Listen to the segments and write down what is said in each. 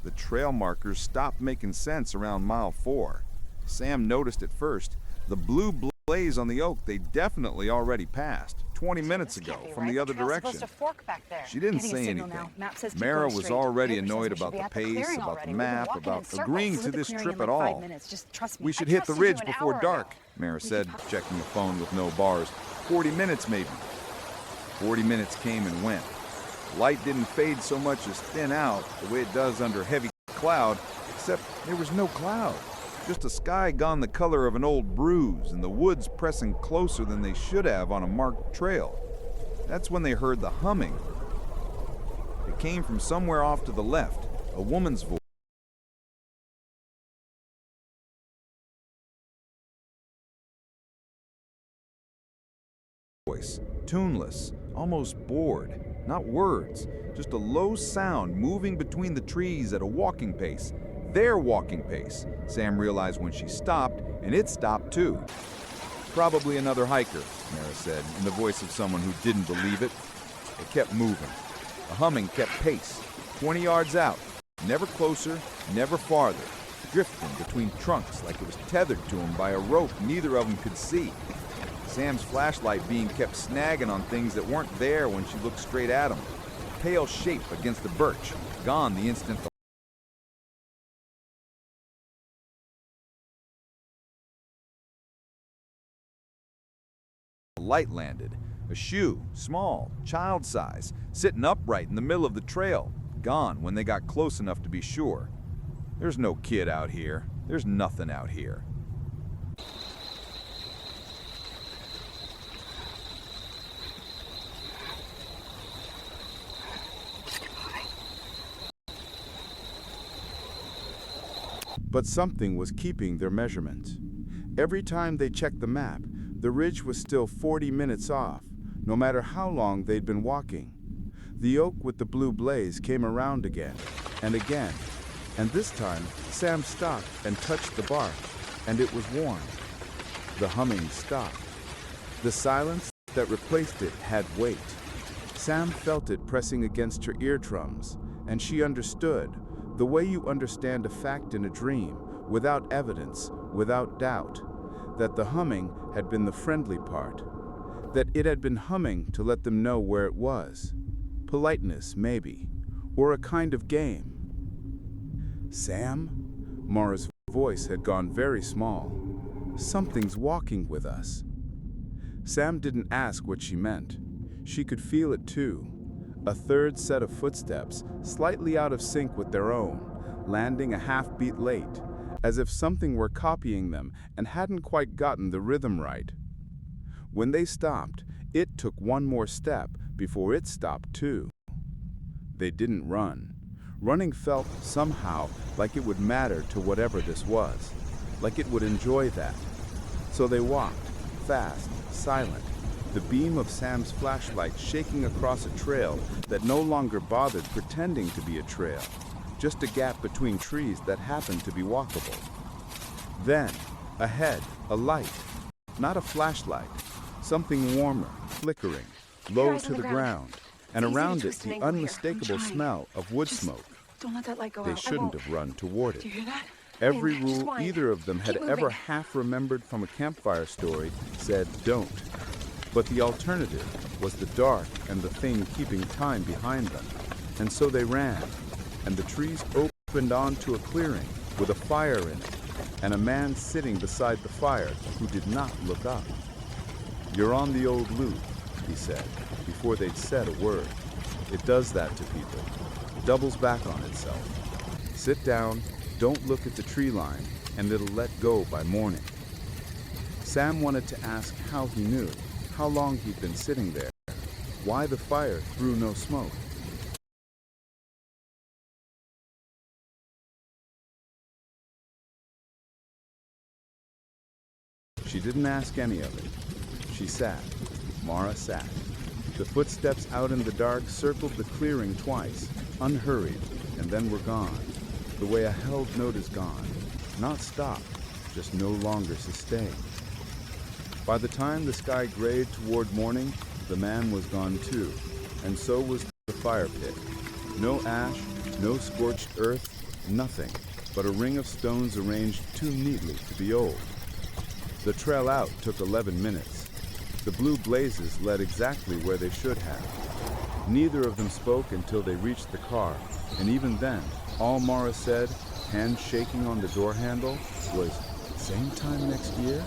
The trail markers stopped making sense around mile 4. Sam noticed it first. The blue blaze on the oak they definitely already passed 20 minutes ago from the other direction. She didn't say anything. Mara was already annoyed about the pace, about the map, about agreeing to this trip at all. We should hit the ridge before dark, Mara said, checking the phone with no bars. 40 minutes maybe. 40 minutes came and went. Light didn't fade so much as thin out the way it does under heavy cloud, except there was no cloud. Just a sky gone the color of an old bruise and the woods pressing closer than they should have on a marked trail. That's when they heard the humming. It came from somewhere off to the left, a woman's voice, tuneless, almost bored. Not words, just a low sound moving between the trees at a walking pace. Their walking pace, Sam realized when she stopped, and it stopped too. Probably another hiker, Mara said, in the voice of someone who didn't believe it. It kept moving. The humming kept pace, 20 yards out, never closer, never farther, drifting between trunks like it was tethered to him by a rope neither of them could see. Sam's flashlight beam kept snagging on things that weren't there when she looked straight at him. A pale shape against the birch, gone the instant the light landed. A shoe, small, child size, sitting upright in the middle of the trail, gone when they got close enough to be sure. There's no kid out here. There's nothing out here. But something was keeping their measurement. Every time they checked the map, the ridge was still 40 minutes off, no matter how long they'd been walking. The oak with the blue blaze came around again, and this time Sam stopped and touched the bark, and it was warm. The humming stopped. The silence that replaced it had weight. Sam felt it pressing against her eardrums, and she understood, the way you understand a fact in a dream, without evidence, without doubt, that the humming had been the friendly part, that it had been humming to let them know where it was. Politeness, maybe, or a kind of game. Sam? Mara's voice had gone very small. Something's walking with us. Sam didn't ask what she meant. She could feel it too. A third set of footsteps, slightly out of sync with their own, landing a half-beat late, as if something were copying them and hadn't quite gotten the rhythm right. When they stopped, it took one more step before it stopped too. They didn't run. Running felt, somehow, like it would matter to whatever this was, like it would enjoy that. So they walked, fast, silent, the beam of Sam's flashlight shaking across a trail that no longer bothered pretending to be a trail, just a gap between trees that happened to be walkable. Then, ahead, a light, not a flashlight, something warmer, flickering, low to the ground, and around it the unmistakable smell of wood smoke. Don't let that light go out. They shouldn't have run toward it. Do you hear that? Every rule either of them had ever half remembered from a campfire story said don't. But the alternative was the dark and the thing keeping time behind them. And so they ran, and the trees opened onto a clearing with a fire in it, and a man sitting beside the fire who did not look up. "You're on the old loop," he said, before they'd said a word. It does that to people. Doubles back on itself. Sit down, don't look at the tree line, and it'll let go by morning. Sam wanted to ask how he knew, how long he'd been sitting there, why the fire threw no smoke. She didn't ask any of it. She sat. Mara sat. The footsteps out in the dark circled the clearing twice, unhurried, and then were gone, the way a held note is gone, not stopped, just no longer sustained. By the time the sky grayed toward morning, the man was gone too, and so was the fire pit. No ash, no scorched earth, Nothing but a ring of stones arranged too neatly to be old. The trail out took 11 minutes. The blue blazes led exactly where they should have. Neither of them spoke until they reached the car, and even then, all Mara said, hands shaking on the door handle, was, "Same time next year?"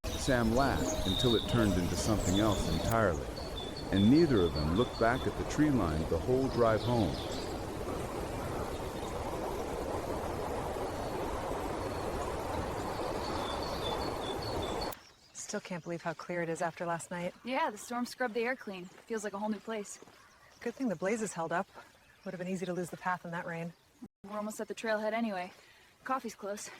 Sam laughed until it turned into something else entirely, and neither of them looked back at the tree line the whole drive home. Still can't believe how clear it is after last night. Yeah, the storm scrubbed the air clean. Feels like a whole new place. Good thing the blazes held up. Would have been easy to lose the path in that rain. We're almost at the trailhead anyway. Coffee's close.